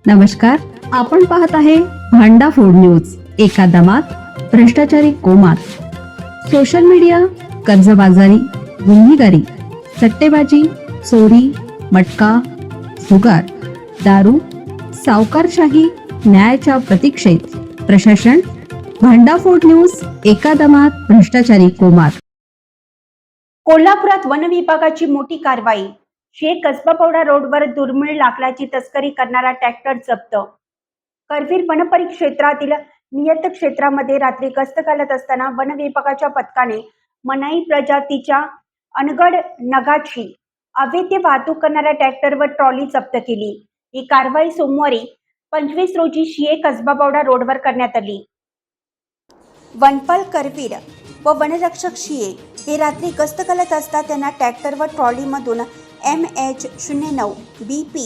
नमस्कार, आपण पाहत आहे भांडा फोड न्यूज. एका दमात भ्रष्टाचारी कोमात. सोशल मीडिया, कर्जबाजारी, गुन्हेगारी, सट्टेबाजी, चोरी, मटका, जुगार, दारू, सावकारशाही, न्यायाच्या प्रतीक्षेत प्रशासन. भांडाफोड न्यूज. एका दमात भ्रष्टाचारी कोमात. कोल्हापुरात वन विभागाची मोठी कारवाई. शेख कसबापौडा रोडवर दुर्मिळ लाकडाची तस्करी करणारा ट्रॅक्टर जप्त. करवीर वनपरिक्षेत्रातील नियत क्षेत्रामध्ये रात्री गस्त घालत असताना वन विभागाच्या पथकाने मनाई प्रजातीच्या अनगड नगाची अवैध वाहतूक करणाऱ्या ट्रॅक्टर व ट्रॉली जप्त केली. ही कारवाई सोमवारी 25 रोजी शेख कसबापौडा रोडवर करण्यात आली. वनपाल करवीर व वनरक्षक शिये हे रात्री गस्त घालत असता त्यांना ट्रॅक्टर व ट्रॉलीमधून MH09 BP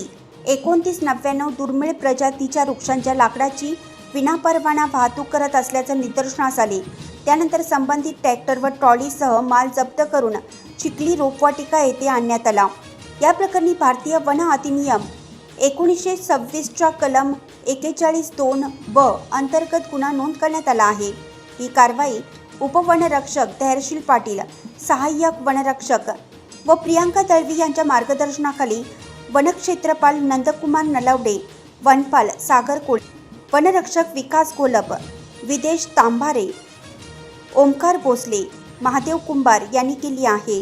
2999 दुर्मिळ प्रजातीच्या वृक्षांच्या लाकडाची विनापरवाना वाहतूक करत असल्याचं निदर्शनास आले. त्यानंतर संबंधित ट्रॅक्टर व ट्रॉलीसह माल जप्त करून चिखली रोपवाटिका येथे आणण्यात आला. या प्रकरणी भारतीय वन अधिनियम 1926च्या कलम 41(2)ब अंतर्गत गुन्हा नोंद करण्यात आला आहे. ही कारवाई उपवनरक्षक धैर्यशील पाटील, सहाय्यक वनरक्षक व प्रियांका दळवी यांच्या मार्गदर्शनाखाली वनक्षेत्रपाल नंदकुमार नलावडे, वनपाल सागर कोळे, वनरक्षक विकास घोलप, विदेश तांभारे, ओमकार भोसले, महादेव कुंभार यांनी केली आहे.